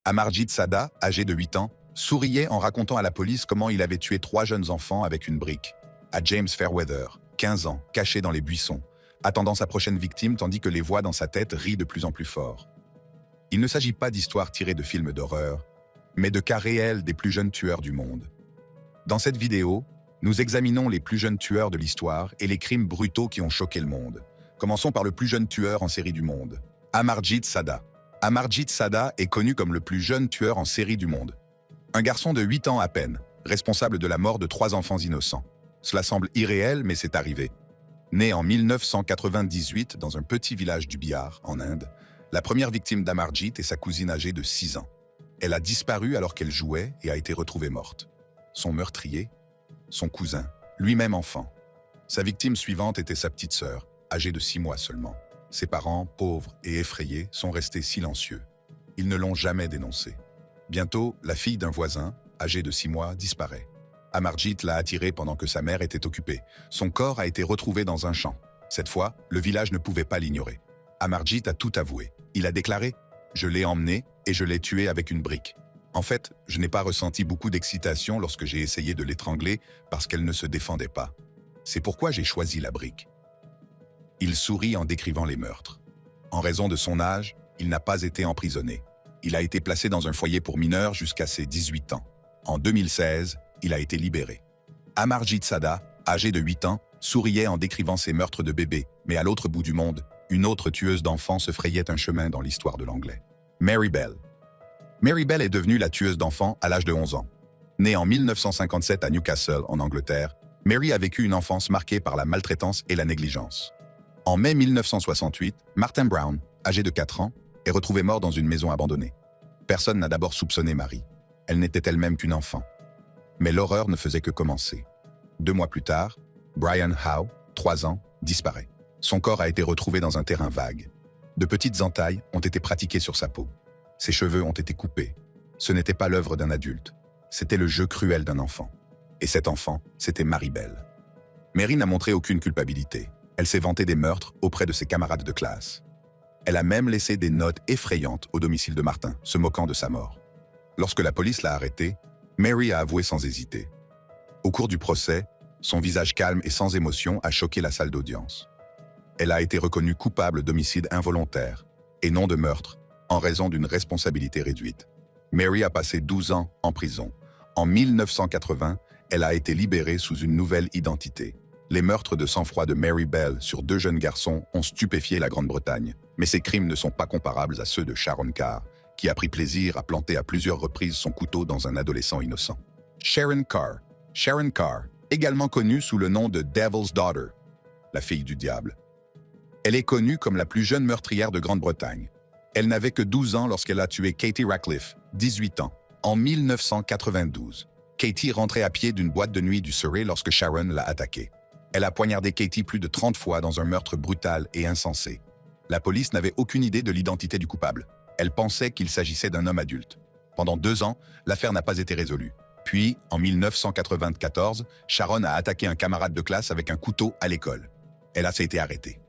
Amarjit Sada, âgé de 8 ans, souriait en racontant à la police comment il avait tué 3 jeunes enfants avec une brique. À James Fairweather, 15 ans, caché dans les buissons, attendant sa prochaine victime tandis que les voix dans sa tête rient de plus en plus fort. Il ne s'agit pas d'histoires tirées de films d'horreur, mais de cas réels des plus jeunes tueurs du monde. Dans cette vidéo, nous examinons les plus jeunes tueurs de l'histoire et les crimes brutaux qui ont choqué le monde. Commençons par le plus jeune tueur en série du monde, Amarjit Sada. Amarjit Sada est connu comme le plus jeune tueur en série du monde. Un garçon de 8 ans à peine, responsable de la mort de 3 enfants innocents. Cela semble irréel, mais c'est arrivé. Né en 1998 dans un petit village du Bihar, en Inde, la première victime d'Amarjit est sa cousine âgée de 6 ans. Elle a disparu alors qu'elle jouait et a été retrouvée morte. Son meurtrier, son cousin, lui-même enfant. Sa victime suivante était sa petite sœur, âgée de 6 mois seulement. Ses parents, pauvres et effrayés, sont restés silencieux. Ils ne l'ont jamais dénoncé. Bientôt, la fille d'un voisin, âgée de 6 mois, disparaît. Amarjit l'a attirée pendant que sa mère était occupée. Son corps a été retrouvé dans un champ. Cette fois, le village ne pouvait pas l'ignorer. Amarjit a tout avoué. Il a déclaré « Je l'ai emmenée et je l'ai tuée avec une brique. En fait, je n'ai pas ressenti beaucoup d'excitation lorsque j'ai essayé de l'étrangler parce qu'elle ne se défendait pas. C'est pourquoi j'ai choisi la brique. » Il sourit en décrivant les meurtres. En raison de son âge, il n'a pas été emprisonné. Il a été placé dans un foyer pour mineurs jusqu'à ses 18 ans. En 2016, il a été libéré. Amarjit Sada, âgé de 8 ans, souriait en décrivant ses meurtres de bébés, mais à l'autre bout du monde, une autre tueuse d'enfants se frayait un chemin dans l'histoire de l'anglais. Mary Bell. Mary Bell est devenue la tueuse d'enfants à l'âge de 11 ans. Née en 1957 à Newcastle, en Angleterre, Mary a vécu une enfance marquée par la maltraitance et la négligence. En mai 1968, Martin Brown, âgé de 4 ans, est retrouvé mort dans une maison abandonnée. Personne n'a d'abord soupçonné Mary. Elle n'était elle-même qu'une enfant. Mais l'horreur ne faisait que commencer. 2 mois plus tard, Brian Howe, 3 ans, disparaît. Son corps a été retrouvé dans un terrain vague. De petites entailles ont été pratiquées sur sa peau. Ses cheveux ont été coupés. Ce n'était pas l'œuvre d'un adulte. C'était le jeu cruel d'un enfant. Et cet enfant, c'était Mary Bell. Mary n'a montré aucune culpabilité. Elle s'est vantée des meurtres auprès de ses camarades de classe. Elle a même laissé des notes effrayantes au domicile de Martin, se moquant de sa mort. Lorsque la police l'a arrêtée, Mary a avoué sans hésiter. Au cours du procès, son visage calme et sans émotion a choqué la salle d'audience. Elle a été reconnue coupable d'homicide involontaire et non de meurtre, en raison d'une responsabilité réduite. Mary a passé 12 ans en prison. En 1980, elle a été libérée sous une nouvelle identité. Les meurtres de sang-froid de Mary Bell sur 2 jeunes garçons ont stupéfié la Grande-Bretagne. Mais ces crimes ne sont pas comparables à ceux de Sharon Carr, qui a pris plaisir à planter à plusieurs reprises son couteau dans un adolescent innocent. Sharon Carr. Sharon Carr, également connue sous le nom de Devil's Daughter, la fille du diable. Elle est connue comme la plus jeune meurtrière de Grande-Bretagne. Elle n'avait que 12 ans lorsqu'elle a tué Katie Ratcliffe, 18 ans, en 1992. Katie rentrait à pied d'une boîte de nuit du Surrey lorsque Sharon l'a attaquée. Elle a poignardé Katie plus de 30 fois dans un meurtre brutal et insensé. La police n'avait aucune idée de l'identité du coupable. Elle pensait qu'il s'agissait d'un homme adulte. Pendant 2 ans, l'affaire n'a pas été résolue. Puis, en 1994, Sharon a attaqué un camarade de classe avec un couteau à l'école. Elle a été arrêtée.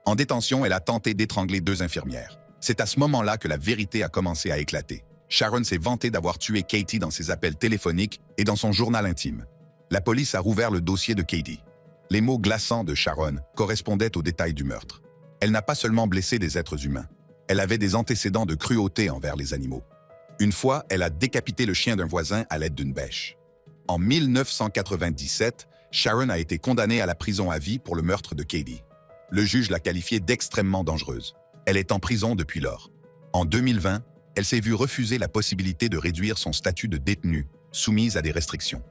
En détention, elle a tenté d'étrangler 2 infirmières. C'est à ce moment-là que la vérité a commencé à éclater. Sharon s'est vantée d'avoir tué Katie dans ses appels téléphoniques et dans son journal intime. La police a rouvert le dossier de Katie. Les mots glaçants de Sharon correspondaient aux détails du meurtre. Elle n'a pas seulement blessé des êtres humains. Elle avait des antécédents de cruauté envers les animaux. Une fois, elle a décapité le chien d'un voisin à l'aide d'une bêche. En 1997, Sharon a été condamnée à la prison à vie pour le meurtre de Katie. Le juge l'a qualifiée d'extrêmement dangereuse. Elle est en prison depuis lors. En 2020, elle s'est vue refuser la possibilité de réduire son statut de détenue, soumise à des restrictions.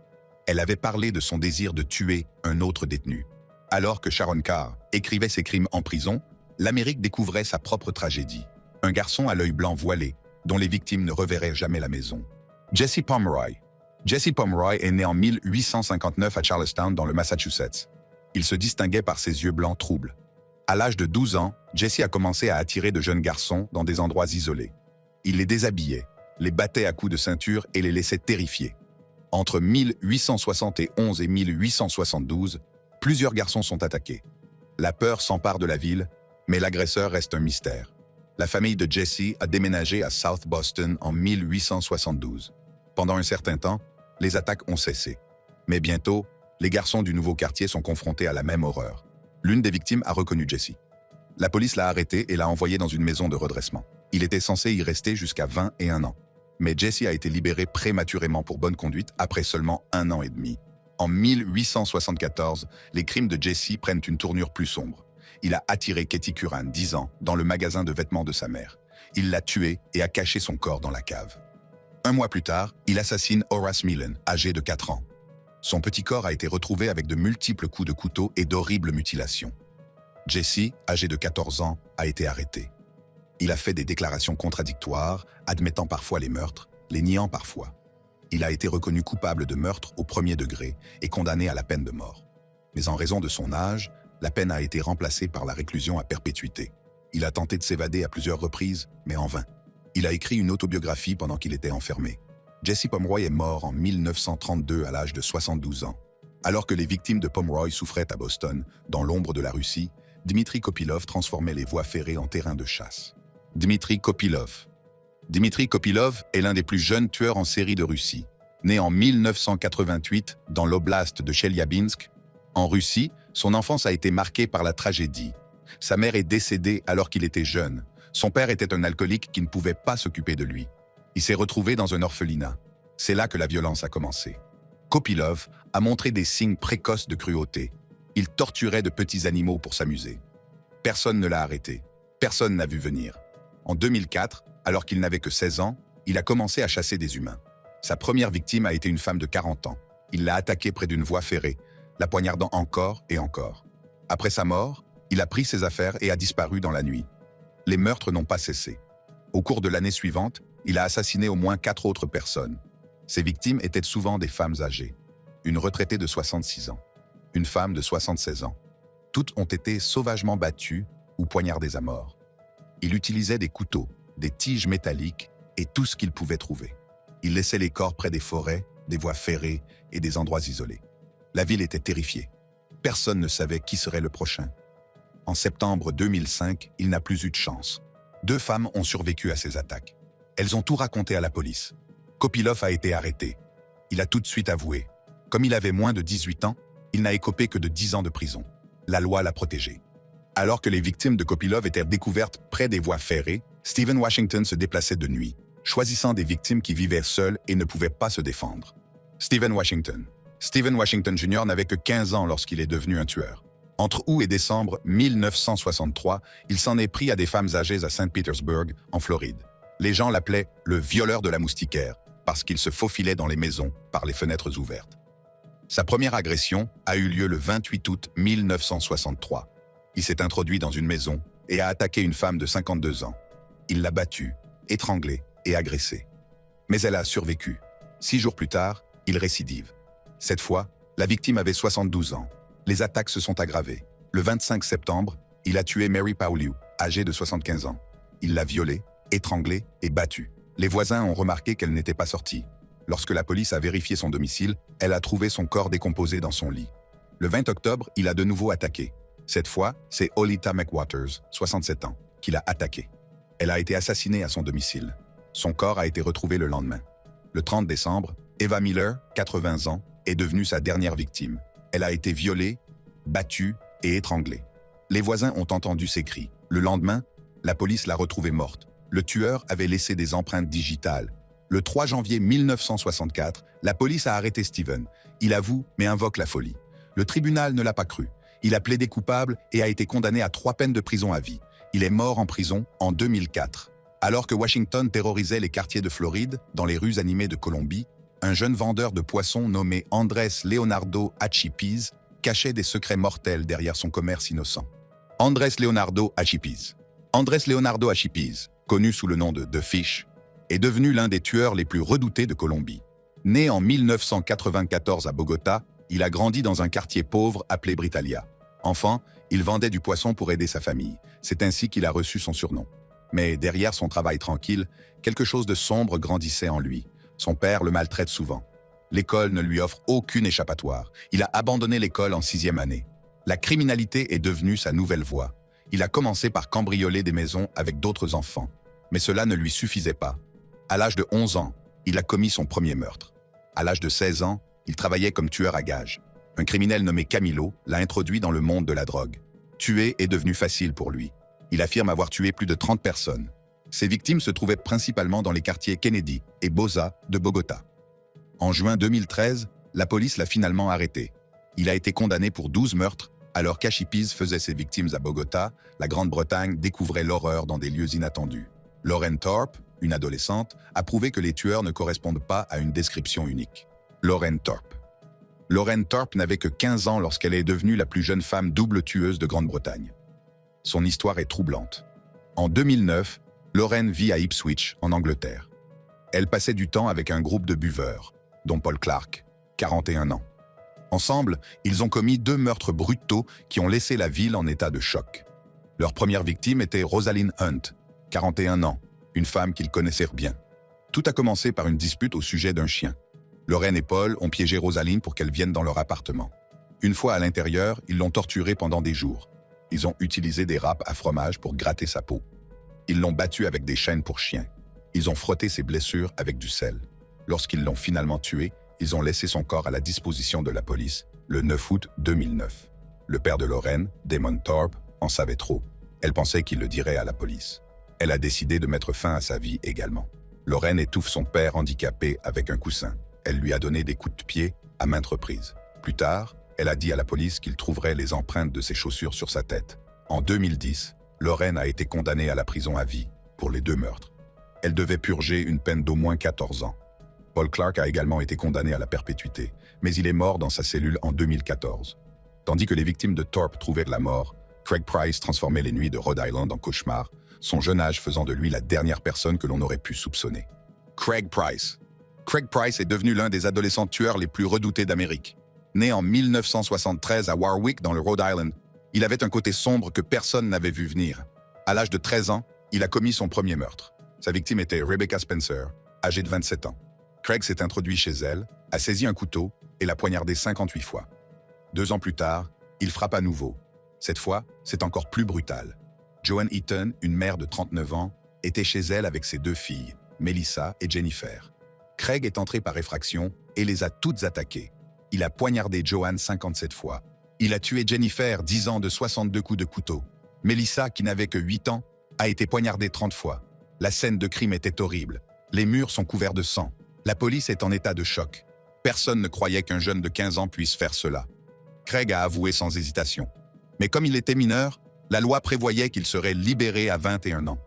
Elle avait parlé de son désir de tuer un autre détenu. Alors que Sharon Carr écrivait ses crimes en prison, l'Amérique découvrait sa propre tragédie. Un garçon à l'œil blanc voilé, dont les victimes ne reverraient jamais la maison. Jesse Pomeroy. Jesse Pomeroy est né en 1859 à Charlestown, dans le Massachusetts. Il se distinguait par ses yeux blancs troubles. À l'âge de 12 ans, Jesse a commencé à attirer de jeunes garçons dans des endroits isolés. Il les déshabillait, les battait à coups de ceinture et les laissait terrifiés. Entre 1871 et 1872, plusieurs garçons sont attaqués. La peur s'empare de la ville, mais l'agresseur reste un mystère. La famille de Jesse a déménagé à South Boston en 1872. Pendant un certain temps, les attaques ont cessé. Mais bientôt, les garçons du nouveau quartier sont confrontés à la même horreur. L'une des victimes a reconnu Jesse. La police l'a arrêté et l'a envoyé dans une maison de redressement. Il était censé y rester jusqu'à 21 ans. Mais Jesse a été libéré prématurément pour bonne conduite après seulement 1 an et demi. En 1874, les crimes de Jesse prennent une tournure plus sombre. Il a attiré Katie Curran, 10 ans, dans le magasin de vêtements de sa mère. Il l'a tuée et a caché son corps dans la cave. 1 mois plus tard, il assassine Horace Millen, âgé de 4 ans. Son petit corps a été retrouvé avec de multiples coups de couteau et d'horribles mutilations. Jesse, âgé de 14 ans, a été arrêté. Il a fait des déclarations contradictoires, admettant parfois les meurtres, les niant parfois. Il a été reconnu coupable de meurtre au 1er degré et condamné à la peine de mort. Mais en raison de son âge, la peine a été remplacée par la réclusion à perpétuité. Il a tenté de s'évader à plusieurs reprises, mais en vain. Il a écrit une autobiographie pendant qu'il était enfermé. Jesse Pomeroy est mort en 1932 à l'âge de 72 ans. Alors que les victimes de Pomeroy souffraient à Boston, dans l'ombre de la Russie, Dmitri Kopylov transformait les voies ferrées en terrain de chasse. Dmitri Kopylov. Dmitri Kopylov est l'un des plus jeunes tueurs en série de Russie. Né en 1988 dans l'oblast de Chelyabinsk, en Russie, son enfance a été marquée par la tragédie. Sa mère est décédée alors qu'il était jeune. Son père était un alcoolique qui ne pouvait pas s'occuper de lui. Il s'est retrouvé dans un orphelinat. C'est là que la violence a commencé. Kopylov a montré des signes précoces de cruauté. Il torturait de petits animaux pour s'amuser. Personne ne l'a arrêté. Personne n'a vu venir. En 2004, alors qu'il n'avait que 16 ans, il a commencé à chasser des humains. Sa première victime a été une femme de 40 ans. Il l'a attaquée près d'une voie ferrée, la poignardant encore et encore. Après sa mort, il a pris ses affaires et a disparu dans la nuit. Les meurtres n'ont pas cessé. Au cours de l'année suivante, il a assassiné au moins 4 autres personnes. Ses victimes étaient souvent des femmes âgées. Une retraitée de 66 ans. Une femme de 76 ans. Toutes ont été sauvagement battues ou poignardées à mort. Il utilisait des couteaux, des tiges métalliques et tout ce qu'il pouvait trouver. Il laissait les corps près des forêts, des voies ferrées et des endroits isolés. La ville était terrifiée. Personne ne savait qui serait le prochain. En septembre 2005, il n'a plus eu de chance. 2 femmes ont survécu à ces attaques. Elles ont tout raconté à la police. Kopylov a été arrêté. Il a tout de suite avoué. Comme il avait moins de 18 ans, il n'a écopé que de 10 ans de prison. La loi l'a protégé. Alors que les victimes de Kopylov étaient découvertes près des voies ferrées, Stephen Washington se déplaçait de nuit, choisissant des victimes qui vivaient seules et ne pouvaient pas se défendre. Stephen Washington. Stephen Washington Jr. n'avait que 15 ans lorsqu'il est devenu un tueur. Entre août et décembre 1963, il s'en est pris à des femmes âgées à Saint Petersburg, en Floride. Les gens l'appelaient le violeur de la moustiquaire, parce qu'il se faufilait dans les maisons par les fenêtres ouvertes. Sa première agression a eu lieu le 28 août 1963. Il s'est introduit dans une maison et a attaqué une femme de 52 ans. Il l'a battue, étranglée et agressée. Mais elle a survécu. 6 jours plus tard, il récidive. Cette fois, la victime avait 72 ans. Les attaques se sont aggravées. Le 25 septembre, il a tué Mary Pauliu, âgée de 75 ans. Il l'a violée, étranglée et battue. Les voisins ont remarqué qu'elle n'était pas sortie. Lorsque la police a vérifié son domicile, elle a trouvé son corps décomposé dans son lit. Le 20 octobre, il a de nouveau attaqué. Cette fois, c'est Olita McWaters, 67 ans, qui l'a attaquée. Elle a été assassinée à son domicile. Son corps a été retrouvé le lendemain. Le 30 décembre, Eva Miller, 80 ans, est devenue sa dernière victime. Elle a été violée, battue et étranglée. Les voisins ont entendu ses cris. Le lendemain, la police l'a retrouvée morte. Le tueur avait laissé des empreintes digitales. Le 3 janvier 1964, la police a arrêté Stephen. Il avoue, mais invoque la folie. Le tribunal ne l'a pas cru. Il a plaidé coupable et a été condamné à 3 peines de prison à vie. Il est mort en prison en 2004. Alors que Washington terrorisait les quartiers de Floride, dans les rues animées de Colombie, un jeune vendeur de poissons nommé Andrés Leonardo Achipis cachait des secrets mortels derrière son commerce innocent. Andrés Leonardo Achipis. Andrés Leonardo Achipis, connu sous le nom de The Fish, est devenu l'un des tueurs les plus redoutés de Colombie. Né en 1994 à Bogota, il a grandi dans un quartier pauvre appelé Britalia. Enfant, il vendait du poisson pour aider sa famille. C'est ainsi qu'il a reçu son surnom. Mais derrière son travail tranquille, quelque chose de sombre grandissait en lui. Son père le maltraite souvent. L'école ne lui offre aucune échappatoire. Il a abandonné l'école en 6e année. La criminalité est devenue sa nouvelle voie. Il a commencé par cambrioler des maisons avec d'autres enfants, mais cela ne lui suffisait pas. À l'âge de 11 ans, il a commis son premier meurtre. À l'âge de 16 ans, il travaillait comme tueur à gages. Un criminel nommé Camilo l'a introduit dans le monde de la drogue. Tuer est devenu facile pour lui. Il affirme avoir tué plus de 30 personnes. Ses victimes se trouvaient principalement dans les quartiers Kennedy et Boza de Bogota. En juin 2013, la police l'a finalement arrêté. Il a été condamné pour 12 meurtres, alors qu'Achipiz faisait ses victimes à Bogota, la Grande-Bretagne découvrait l'horreur dans des lieux inattendus. Lauren Thorpe, une adolescente, a prouvé que les tueurs ne correspondent pas à une description unique. Lauren Thorpe. Lauren Thorpe n'avait que 15 ans lorsqu'elle est devenue la plus jeune femme double tueuse de Grande-Bretagne. Son histoire est troublante. En 2009, Lauren vit à Ipswich, en Angleterre. Elle passait du temps avec un groupe de buveurs, dont Paul Clark, 41 ans. Ensemble, ils ont commis 2 meurtres brutaux qui ont laissé la ville en état de choc. Leur première victime était Rosalind Hunt, 41 ans, une femme qu'ils connaissaient bien. Tout a commencé par une dispute au sujet d'un chien. Lauren et Paul ont piégé Rosalind pour qu'elle vienne dans leur appartement. Une fois à l'intérieur, ils l'ont torturée pendant des jours. Ils ont utilisé des râpes à fromage pour gratter sa peau. Ils l'ont battue avec des chaînes pour chien. Ils ont frotté ses blessures avec du sel. Lorsqu'ils l'ont finalement tuée, ils ont laissé son corps à la disposition de la police le 9 août 2009. Le père de Lauren, Damon Thorpe, en savait trop. Elle pensait qu'il le dirait à la police. Elle a décidé de mettre fin à sa vie également. Lauren étouffe son père handicapé avec un coussin. Elle lui a donné des coups de pied à maintes reprises. Plus tard, elle a dit à la police qu'il trouverait les empreintes de ses chaussures sur sa tête. En 2010, Lauren a été condamnée à la prison à vie pour les 2 meurtres. Elle devait purger une peine d'au moins 14 ans. Paul Clark a également été condamné à la perpétuité, mais il est mort dans sa cellule en 2014. Tandis que les victimes de Thorpe trouvaient la mort, Craig Price transformait les nuits de Rhode Island en cauchemars, son jeune âge faisant de lui la dernière personne que l'on aurait pu soupçonner. Craig Price. Craig Price est devenu l'un des adolescents tueurs les plus redoutés d'Amérique. Né en 1973 à Warwick, dans le Rhode Island, il avait un côté sombre que personne n'avait vu venir. À l'âge de 13 ans, il a commis son premier meurtre. Sa victime était Rebecca Spencer, âgée de 27 ans. Craig s'est introduit chez elle, a saisi un couteau et l'a poignardé 58 fois. 2 ans plus tard, il frappe à nouveau. Cette fois, c'est encore plus brutal. Joanne Eaton, une mère de 39 ans, était chez elle avec ses 2 filles, Melissa et Jennifer. Craig est entré par effraction et les a toutes attaquées. Il a poignardé Joanne 57 fois. Il a tué Jennifer, 10 ans, de 62 coups de couteau. Melissa, qui n'avait que 8 ans, a été poignardée 30 fois. La scène de crime était horrible. Les murs sont couverts de sang. La police est en état de choc. Personne ne croyait qu'un jeune de 15 ans puisse faire cela. Craig a avoué sans hésitation. Mais comme il était mineur, la loi prévoyait qu'il serait libéré à 21 ans.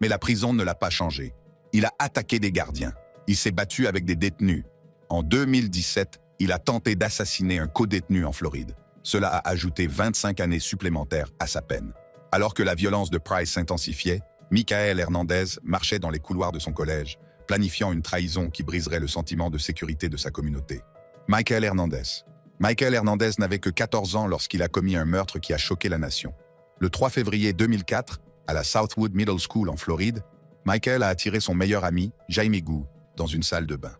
Mais la prison ne l'a pas changé. Il a attaqué des gardiens. Il s'est battu avec des détenus. En 2017, il a tenté d'assassiner un codétenu en Floride. Cela a ajouté 25 années supplémentaires à sa peine. Alors que la violence de Price s'intensifiait, Michael Hernandez marchait dans les couloirs de son collège, planifiant une trahison qui briserait le sentiment de sécurité de sa communauté. Michael Hernandez. Michael Hernandez n'avait que 14 ans lorsqu'il a commis un meurtre qui a choqué la nation. Le 3 février 2004, à la Southwood Middle School en Floride, Michael a attiré son meilleur ami, Jaime Goo, dans une salle de bain.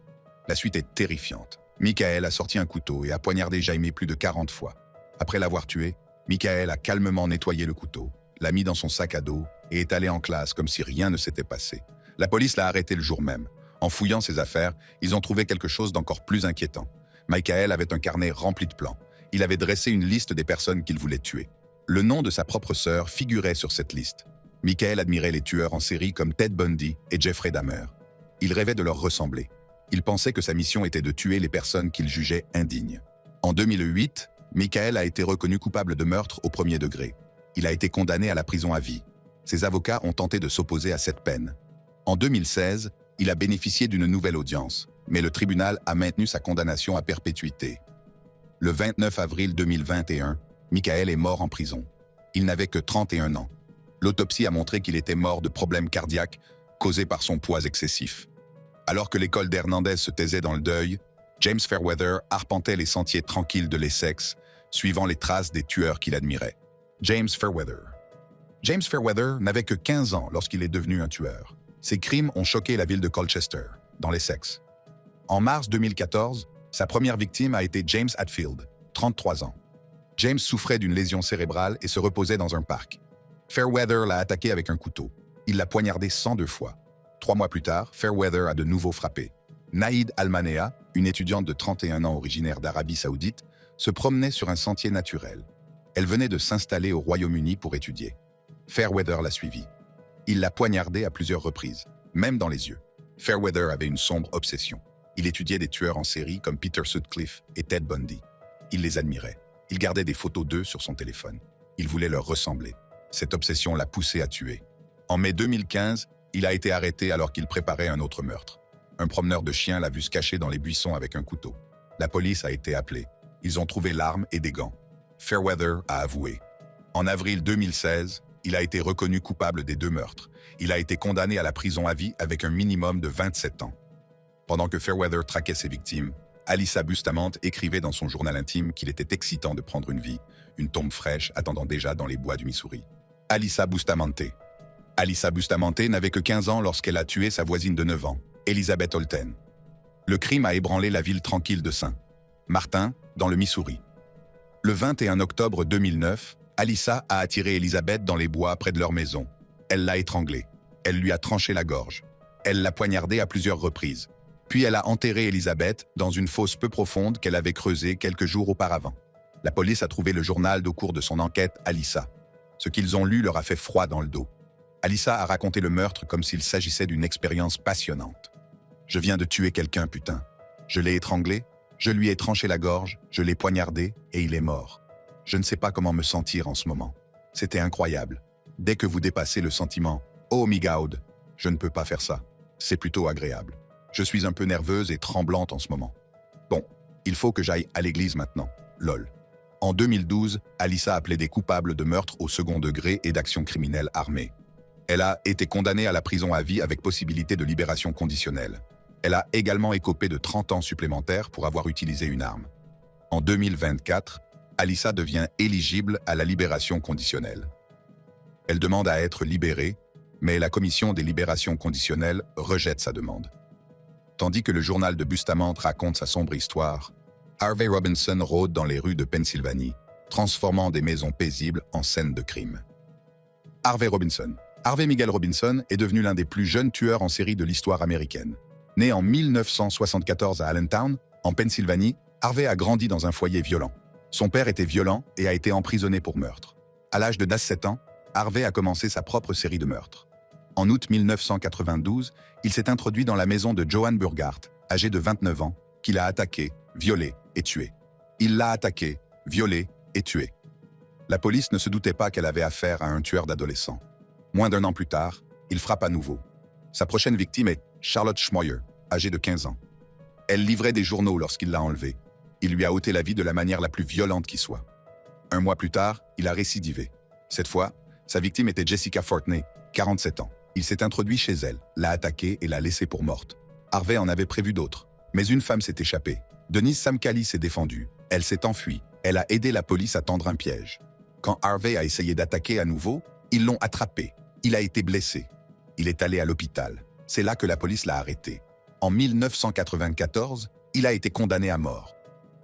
La suite est terrifiante. Michael a sorti un couteau et a poignardé Jaime plus de 40 fois. Après l'avoir tué, Michael a calmement nettoyé le couteau, l'a mis dans son sac à dos et est allé en classe comme si rien ne s'était passé. La police l'a arrêté le jour même. En fouillant ses affaires, ils ont trouvé quelque chose d'encore plus inquiétant. Michael avait un carnet rempli de plans. Il avait dressé une liste des personnes qu'il voulait tuer. Le nom de sa propre sœur figurait sur cette liste. Michael admirait les tueurs en série comme Ted Bundy et Jeffrey Dahmer. Il rêvait de leur ressembler. Il pensait que sa mission était de tuer les personnes qu'il jugeait indignes. En 2008, Michael a été reconnu coupable de meurtre au premier degré. Il a été condamné à la prison à vie. Ses avocats ont tenté de s'opposer à cette peine. En 2016, il a bénéficié d'une nouvelle audience, mais le tribunal a maintenu sa condamnation à perpétuité. Le 29 avril 2021, Michael est mort en prison. Il n'avait que 31 ans. L'autopsie a montré qu'il était mort de problèmes cardiaques causés par son poids excessif. Alors que l'école d'Hernandez se taisait dans le deuil, James Fairweather arpentait les sentiers tranquilles de l'Essex, suivant les traces des tueurs qu'il admirait. James Fairweather. James Fairweather n'avait que 15 ans lorsqu'il est devenu un tueur. Ses crimes ont choqué la ville de Colchester, dans l'Essex. En mars 2014, sa première victime a été James Hatfield, 33 ans. James souffrait d'une lésion cérébrale et se reposait dans un parc. Fairweather l'a attaqué avec un couteau. Il l'a poignardé 102 fois. 3 mois plus tard, Fairweather a de nouveau frappé. Naïd Almanea, une étudiante de 31 ans originaire d'Arabie Saoudite, se promenait sur un sentier naturel. Elle venait de s'installer au Royaume-Uni pour étudier. Fairweather l'a suivie. Il l'a poignardée à plusieurs reprises, même dans les yeux. Fairweather avait une sombre obsession. Il étudiait des tueurs en série comme Peter Sutcliffe et Ted Bundy. Il les admirait. Il gardait des photos d'eux sur son téléphone. Il voulait leur ressembler. Cette obsession l'a poussé à tuer. En mai 2015, il a été arrêté alors qu'il préparait un autre meurtre. Un promeneur de chiens l'a vu se cacher dans les buissons avec un couteau. La police a été appelée. Ils ont trouvé l'arme et des gants. Fairweather a avoué. En avril 2016, il a été reconnu coupable des 2 meurtres. Il a été condamné à la prison à vie avec un minimum de 27 ans. Pendant que Fairweather traquait ses victimes, Alyssa Bustamante écrivait dans son journal intime qu'il était excitant de prendre une vie, une tombe fraîche attendant déjà dans les bois du Missouri. Alyssa Bustamante. Alyssa Bustamante n'avait que 15 ans lorsqu'elle a tué sa voisine de 9 ans, Elizabeth Holten. Le crime a ébranlé la ville tranquille de Saint-Martin, dans le Missouri. Le 21 octobre 2009, Alyssa a attiré Elizabeth dans les bois près de leur maison. Elle l'a étranglée. Elle lui a tranché la gorge. Elle l'a poignardée à plusieurs reprises. Puis elle a enterré Elizabeth dans une fosse peu profonde qu'elle avait creusée quelques jours auparavant. La police a trouvé le journal au cours de son enquête Alyssa. Ce qu'ils ont lu leur a fait froid dans le dos. Alyssa a raconté le meurtre comme s'il s'agissait d'une expérience passionnante. « Je viens de tuer quelqu'un, putain. Je l'ai étranglé, je lui ai tranché la gorge, je l'ai poignardé et il est mort. Je ne sais pas comment me sentir en ce moment. C'était incroyable. Dès que vous dépassez le sentiment « Oh my God, je ne peux pas faire ça », c'est plutôt agréable. Je suis un peu nerveuse et tremblante en ce moment. Bon, il faut que j'aille à l'église maintenant. Lol. En 2012, Alyssa a plaidé coupable de meurtre au second degré et d'action criminelle armée. Elle a été condamnée à la prison à vie avec possibilité de libération conditionnelle. Elle a également écopé de 30 ans supplémentaires pour avoir utilisé une arme. En 2024, Alyssa devient éligible à la libération conditionnelle. Elle demande à être libérée, mais la commission des libérations conditionnelles rejette sa demande. Tandis que le journal de Bustamante raconte sa sombre histoire, Harvey Robinson rôde dans les rues de Pennsylvanie, transformant des maisons paisibles en scènes de crime. Harvey Robinson. Harvey Miguel Robinson est devenu l'un des plus jeunes tueurs en série de l'histoire américaine. Né en 1974 à Allentown, en Pennsylvanie, Harvey a grandi dans un foyer violent. Son père était violent et a été emprisonné pour meurtre. À l'âge de 17 ans, Harvey a commencé sa propre série de meurtres. En août 1992, il s'est introduit dans la maison de Joan Burghardt, âgée de 29 ans, qu'il a attaqué, violé et tué. Il l'a attaqué, violé et tué. La police ne se doutait pas qu'elle avait affaire à un tueur d'adolescents. Moins d'1 an plus tard, il frappe à nouveau. Sa prochaine victime est Charlotte Schmoyer, âgée de 15 ans. Elle livrait des journaux lorsqu'il l'a enlevée. Il lui a ôté la vie de la manière la plus violente qui soit. 1 mois plus tard, il a récidivé. Cette fois, sa victime était Jessica Fortney, 47 ans. Il s'est introduit chez elle, l'a attaquée et l'a laissée pour morte. Harvey en avait prévu d'autres. Mais une femme s'est échappée. Denise Samkali s'est défendue. Elle s'est enfuie. Elle a aidé la police à tendre un piège. Quand Harvey a essayé d'attaquer à nouveau, ils l'ont attrapé. Il a été blessé. Il est allé à l'hôpital. C'est là que la police l'a arrêté. En 1994, il a été condamné à mort.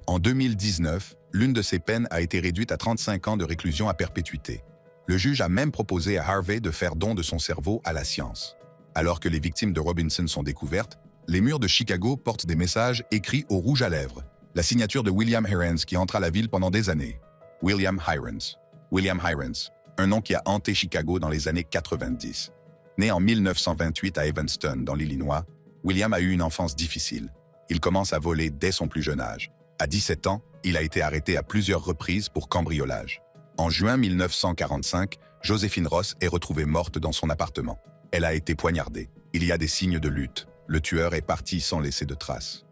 En 2019, l'une de ses peines a été réduite à 35 ans de réclusion à perpétuité. Le juge a même proposé à Harvey de faire don de son cerveau à la science. Alors que les victimes de Robinson sont découvertes, les murs de Chicago portent des messages écrits au rouge à lèvres. La signature de William Heirens qui entra la ville pendant des années. William Heirens. William Heirens, un nom qui a hanté Chicago dans les années 90. Né en 1928 à Evanston, dans l'Illinois, William a eu une enfance difficile. Il commence à voler dès son plus jeune âge. À 17 ans, il a été arrêté à plusieurs reprises pour cambriolage. En juin 1945, Joséphine Ross est retrouvée morte dans son appartement. Elle a été poignardée. Il y a des signes de lutte. Le tueur est parti sans laisser de traces.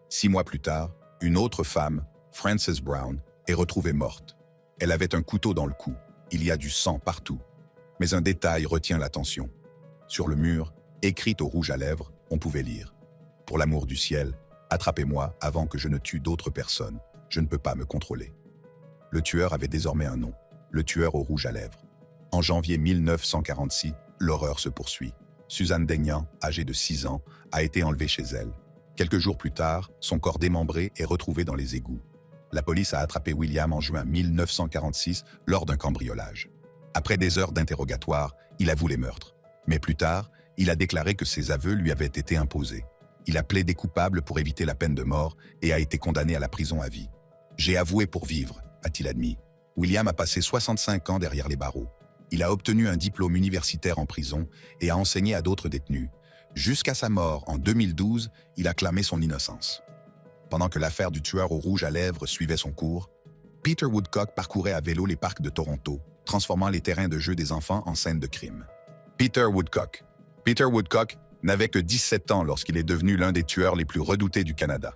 6 mois plus tard, une autre femme, Frances Brown, est retrouvée morte. Elle avait un couteau dans le cou. Il y a du sang partout. Mais un détail retient l'attention. Sur le mur, écrit au rouge à lèvres, on pouvait lire « Pour l'amour du ciel, attrapez-moi avant que je ne tue d'autres personnes. Je ne peux pas me contrôler. » Le tueur avait désormais un nom, le tueur au rouge à lèvres. En janvier 1946, l'horreur se poursuit. Suzanne Daignan, âgée de 6 ans, a été enlevée chez elle. Quelques jours plus tard, son corps démembré est retrouvé dans les égouts. La police a attrapé William en juin 1946 lors d'un cambriolage. Après des heures d'interrogatoire, il avoue les meurtres. Mais plus tard, il a déclaré que ses aveux lui avaient été imposés. Il a plaidé coupable pour éviter la peine de mort et a été condamné à la prison à vie. « J'ai avoué pour vivre », a-t-il admis. William a passé 65 ans derrière les barreaux. Il a obtenu un diplôme universitaire en prison et a enseigné à d'autres détenus. Jusqu'à sa mort, en 2012, il a clamé son innocence. Pendant que l'affaire du tueur au rouge à lèvres suivait son cours, Peter Woodcock parcourait à vélo les parcs de Toronto, transformant les terrains de jeu des enfants en scènes de crime. Peter Woodcock n'avait que 17 ans lorsqu'il est devenu l'un des tueurs les plus redoutés du Canada.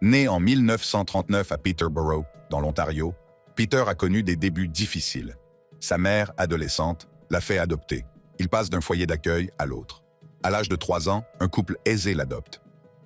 Né en 1939 à Peterborough, dans l'Ontario, Peter a connu des débuts difficiles. Sa mère, adolescente, l'a fait adopter. Il passe d'un foyer d'accueil à l'autre. À l'âge de 3 ans, un couple aisé l'adopte.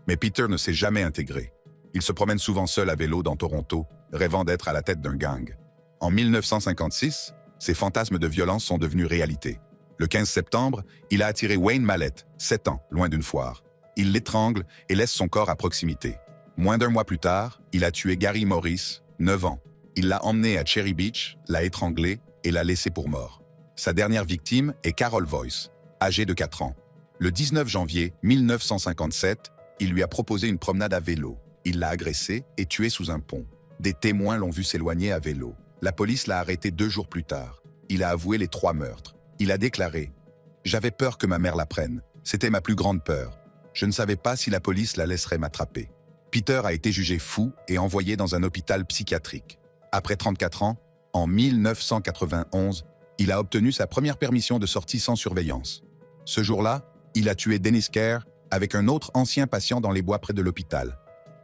Mais Peter ne s'est jamais intégré. Il se promène souvent seul à vélo dans Toronto, rêvant d'être à la tête d'un gang. En 1956, ses fantasmes de violence sont devenus réalité. Le 15 septembre, il a attiré Wayne Mallette, 7 ans, loin d'une foire. Il l'étrangle et laisse son corps à proximité. Moins d'un mois plus tard, il a tué Gary Morris, 9 ans. Il l'a emmené à Cherry Beach, l'a étranglé et l'a laissé pour mort. Sa dernière victime est Carol Voice, âgée de 4 ans. Le 19 janvier 1957, il lui a proposé une promenade à vélo. Il l'a agressée et tuée sous un pont. Des témoins l'ont vu s'éloigner à vélo. La police l'a arrêté 2 jours plus tard. Il a avoué les 3 meurtres. Il a déclaré « J'avais peur que ma mère la prenne. C'était ma plus grande peur. Je ne savais pas si la police la laisserait m'attraper. » Peter a été jugé fou et envoyé dans un hôpital psychiatrique. Après 34 ans, en 1991, il a obtenu sa première permission de sortie sans surveillance. Ce jour-là, il a tué Dennis Kerr avec un autre ancien patient dans les bois près de l'hôpital.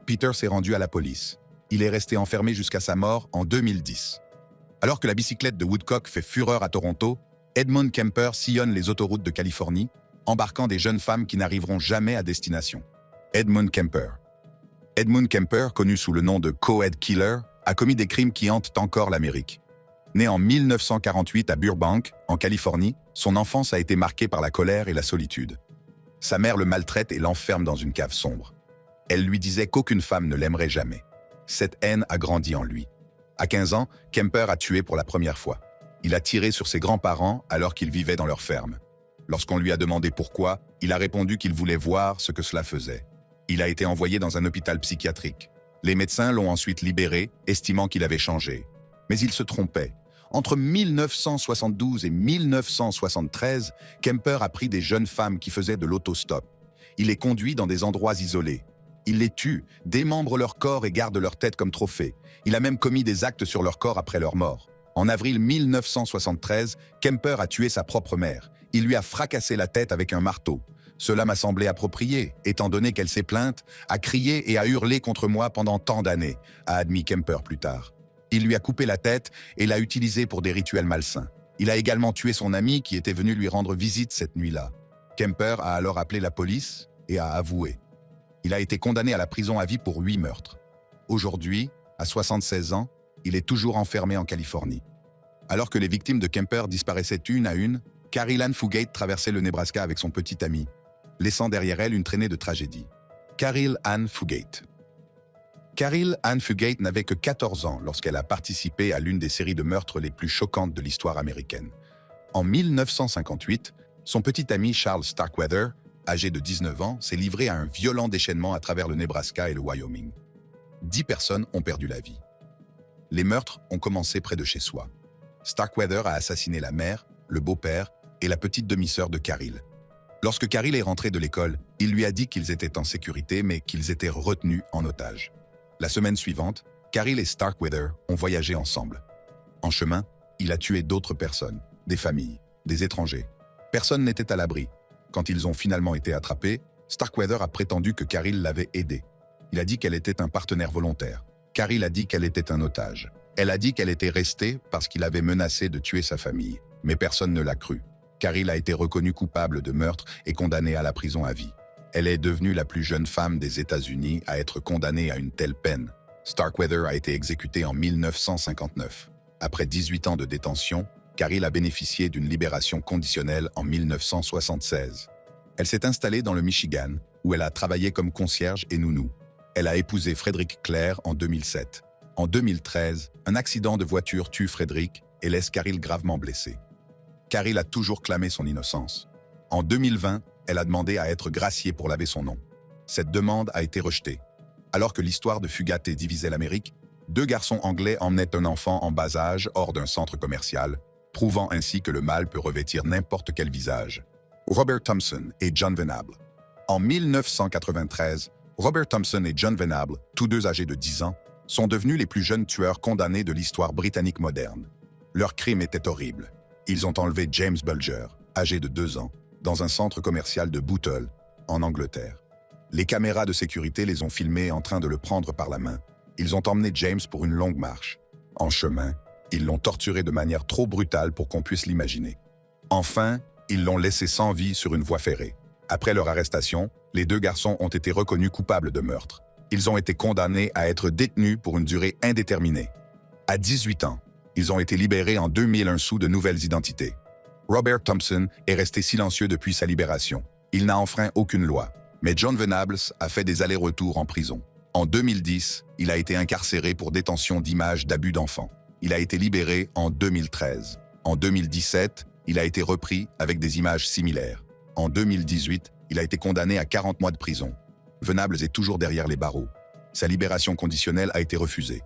Peter s'est rendu à la police. Il est resté enfermé jusqu'à sa mort en 2010. Alors que la bicyclette de Woodcock fait fureur à Toronto, Edmund Kemper sillonne les autoroutes de Californie, embarquant des jeunes femmes qui n'arriveront jamais à destination. Edmund Kemper, connu sous le nom de Co-Ed Killer, a commis des crimes qui hantent encore l'Amérique. Né en 1948 à Burbank, en Californie, son enfance a été marquée par la colère et la solitude. Sa mère le maltraite et l'enferme dans une cave sombre. Elle lui disait qu'aucune femme ne l'aimerait jamais. Cette haine a grandi en lui. À 15 ans, Kemper a tué pour la première fois. Il a tiré sur ses grands-parents alors qu'ils vivaient dans leur ferme. Lorsqu'on lui a demandé pourquoi, il a répondu qu'il voulait voir ce que cela faisait. Il a été envoyé dans un hôpital psychiatrique. Les médecins l'ont ensuite libéré, estimant qu'il avait changé. Mais il se trompait. Entre 1972 et 1973, Kemper a pris des jeunes femmes qui faisaient de l'autostop. Il les conduit dans des endroits isolés. Il les tue, démembre leur corps et garde leur tête comme trophée. Il a même commis des actes sur leur corps après leur mort. En avril 1973, Kemper a tué sa propre mère. Il lui a fracassé la tête avec un marteau. Cela m'a semblé approprié, étant donné qu'elle s'est plainte, a crié et a hurlé contre moi pendant tant d'années, a admis Kemper plus tard. Il lui a coupé la tête et l'a utilisée pour des rituels malsains. Il a également tué son ami qui était venu lui rendre visite cette nuit-là. Kemper a alors appelé la police et a avoué. Il a été condamné à la prison à vie pour 8 meurtres. Aujourd'hui, à 76 ans, il est toujours enfermé en Californie. Alors que les victimes de Kemper disparaissaient une à une, Caril Ann Fugate traversait le Nebraska avec son petit ami, laissant derrière elle une traînée de tragédie. Caril Ann Fugate. Caril Ann Fugate n'avait que 14 ans lorsqu'elle a participé à l'une des séries de meurtres les plus choquantes de l'histoire américaine. En 1958, son petit ami Charles Starkweather, âgé de 19 ans, s'est livré à un violent déchaînement à travers le Nebraska et le Wyoming. 10 personnes ont perdu la vie. Les meurtres ont commencé près de chez soi. Starkweather a assassiné la mère, le beau-père et la petite demi-sœur de Caril. Lorsque Caril est rentré de l'école, il lui a dit qu'ils étaient en sécurité mais qu'ils étaient retenus en otage. La semaine suivante, Caril et Starkweather ont voyagé ensemble. En chemin, il a tué d'autres personnes, des familles, des étrangers. Personne n'était à l'abri. Quand ils ont finalement été attrapés, Starkweather a prétendu que Caril l'avait aidé. Il a dit qu'elle était un partenaire volontaire. Caril a dit qu'elle était un otage. Elle a dit qu'elle était restée parce qu'il avait menacé de tuer sa famille. Mais personne ne l'a cru. Caril a été reconnue coupable de meurtre et condamnée à la prison à vie. Elle est devenue la plus jeune femme des États-Unis à être condamnée à une telle peine. Starkweather a été exécutée en 1959. Après 18 ans de détention, Caril a bénéficié d'une libération conditionnelle en 1976. Elle s'est installée dans le Michigan, où elle a travaillé comme concierge et nounou. Elle a épousé Frederick Clair en 2007. En 2013, un accident de voiture tue Frederick et laisse Caril gravement blessé. Caril a toujours clamé son innocence. En 2020, elle a demandé à être graciée pour laver son nom. Cette demande a été rejetée. Alors que l'histoire de Fugate divisait l'Amérique, 2 garçons anglais emmenaient un enfant en bas âge hors d'un centre commercial, prouvant ainsi que le mal peut revêtir n'importe quel visage. Robert Thompson et John Venable. En 1993, Robert Thompson et John Venable, tous deux âgés de 10 ans, sont devenus les plus jeunes tueurs condamnés de l'histoire britannique moderne. Leur crime était horrible. Ils ont enlevé James Bulger, âgé de 2 ans, dans un centre commercial de Bootle, en Angleterre. Les caméras de sécurité les ont filmés en train de le prendre par la main. Ils ont emmené James pour une longue marche. En chemin, ils l'ont torturé de manière trop brutale pour qu'on puisse l'imaginer. Enfin, ils l'ont laissé sans vie sur une voie ferrée. Après leur arrestation, les 2 garçons ont été reconnus coupables de meurtre. Ils ont été condamnés à être détenus pour une durée indéterminée. À 18 ans, ils ont été libérés en 2001 sous de nouvelles identités. Robert Thompson est resté silencieux depuis sa libération. Il n'a enfreint aucune loi. Mais John Venables a fait des allers-retours en prison. En 2010, il a été incarcéré pour détention d'images d'abus d'enfants. Il a été libéré en 2013. En 2017, il a été repris avec des images similaires. En 2018, il a été condamné à 40 mois de prison. Venables est toujours derrière les barreaux. Sa libération conditionnelle a été refusée.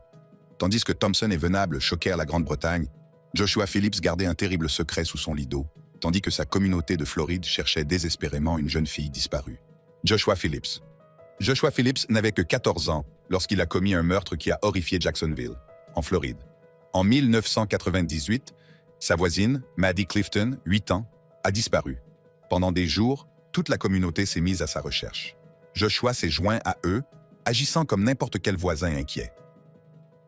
Tandis que Thompson et Venables choquèrent la Grande-Bretagne, Joshua Phillips gardait un terrible secret sous son lit d'eau, tandis que sa communauté de Floride cherchait désespérément une jeune fille disparue. Joshua Phillips. Joshua Phillips n'avait que 14 ans lorsqu'il a commis un meurtre qui a horrifié Jacksonville, en Floride. En 1998, sa voisine, Maddie Clifton, 8 ans, a disparu. Pendant des jours, toute la communauté s'est mise à sa recherche. Joshua s'est joint à eux, agissant comme n'importe quel voisin inquiet.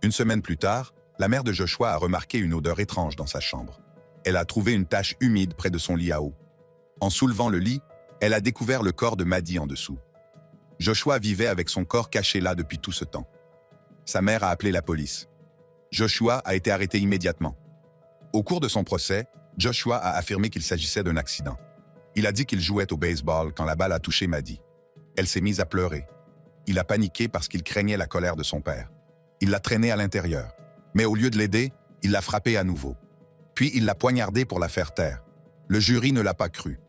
Une semaine plus tard, la mère de Joshua a remarqué une odeur étrange dans sa chambre. Elle a trouvé une tache humide près de son lit à eau. En soulevant le lit, elle a découvert le corps de Maddie en dessous. Joshua vivait avec son corps caché là depuis tout ce temps. Sa mère a appelé la police. Joshua a été arrêté immédiatement. Au cours de son procès, Joshua a affirmé qu'il s'agissait d'un accident. Il a dit qu'il jouait au baseball quand la balle a touché Maddie. Elle s'est mise à pleurer. Il a paniqué parce qu'il craignait la colère de son père. Il l'a traînée à l'intérieur. Mais au lieu de l'aider, il l'a frappée à nouveau. Puis il l'a poignardée pour la faire taire. Le jury ne l'a pas cru.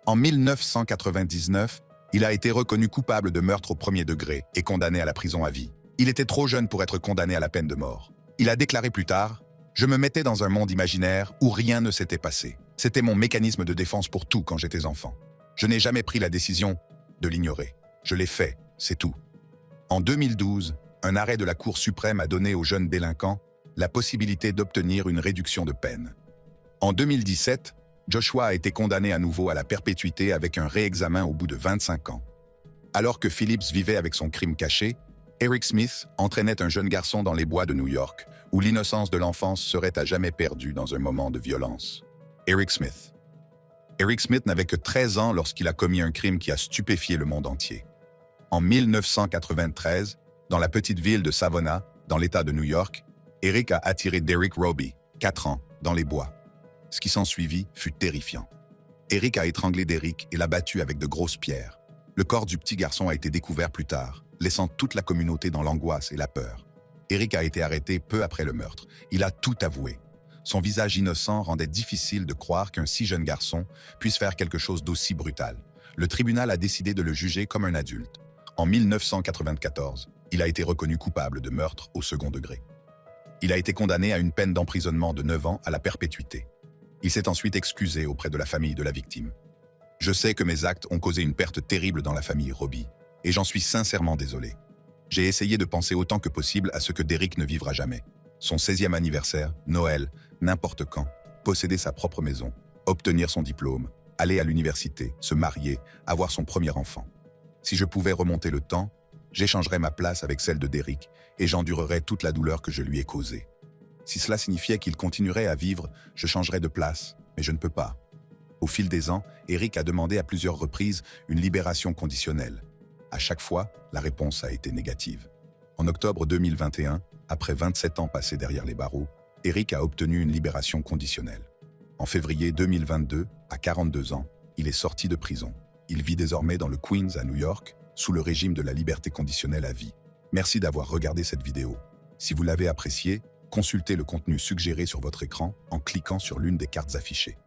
En 1999, il a été reconnu coupable de meurtre au premier degré et condamné à la prison à vie. Il était trop jeune pour être condamné à la peine de mort. Il a déclaré plus tard « Je me mettais dans un monde imaginaire où rien ne s'était passé. C'était mon mécanisme de défense pour tout quand j'étais enfant. Je n'ai jamais pris la décision de l'ignorer. Je l'ai fait, c'est tout. » En 2012, un arrêt de la Cour suprême a donné aux jeunes délinquants la possibilité d'obtenir une réduction de peine. En 2017, Joshua a été condamné à nouveau à la perpétuité avec un réexamen au bout de 25 ans. Alors que Phillips vivait avec son crime caché, Eric Smith entraînait un jeune garçon dans les bois de New York, où l'innocence de l'enfance serait à jamais perdue dans un moment de violence. Eric Smith. Eric Smith n'avait que 13 ans lorsqu'il a commis un crime qui a stupéfié le monde entier. En 1993, dans la petite ville de Savannah, dans l'État de New York, Eric a attiré Derek Roby, 4 ans, dans les bois. Ce qui s'ensuivit fut terrifiant. Eric a étranglé Derek et l'a battu avec de grosses pierres. Le corps du petit garçon a été découvert plus tard, laissant toute la communauté dans l'angoisse et la peur. Eric a été arrêté peu après le meurtre. Il a tout avoué. Son visage innocent rendait difficile de croire qu'un si jeune garçon puisse faire quelque chose d'aussi brutal. Le tribunal a décidé de le juger comme un adulte. En 1994, il a été reconnu coupable de meurtre au second degré. Il a été condamné à une peine d'emprisonnement de 9 ans à la perpétuité. Il s'est ensuite excusé auprès de la famille de la victime. Je sais que mes actes ont causé une perte terrible dans la famille Roby, et j'en suis sincèrement désolé. J'ai essayé de penser autant que possible à ce que Derek ne vivra jamais. Son 16e anniversaire, Noël, n'importe quand, posséder sa propre maison, obtenir son diplôme, aller à l'université, se marier, avoir son premier enfant. Si je pouvais remonter le temps, j'échangerais ma place avec celle de Derek et j'endurerais toute la douleur que je lui ai causée. Si cela signifiait qu'il continuerait à vivre, je changerais de place, mais je ne peux pas. Au fil des ans, Eric a demandé à plusieurs reprises une libération conditionnelle. À chaque fois, la réponse a été négative. En octobre 2021, après 27 ans passés derrière les barreaux, Eric a obtenu une libération conditionnelle. En février 2022, à 42 ans, il est sorti de prison. Il vit désormais dans le Queens à New York, sous le régime de la liberté conditionnelle à vie. Merci d'avoir regardé cette vidéo. Si vous l'avez appréciée, consultez le contenu suggéré sur votre écran en cliquant sur l'une des cartes affichées.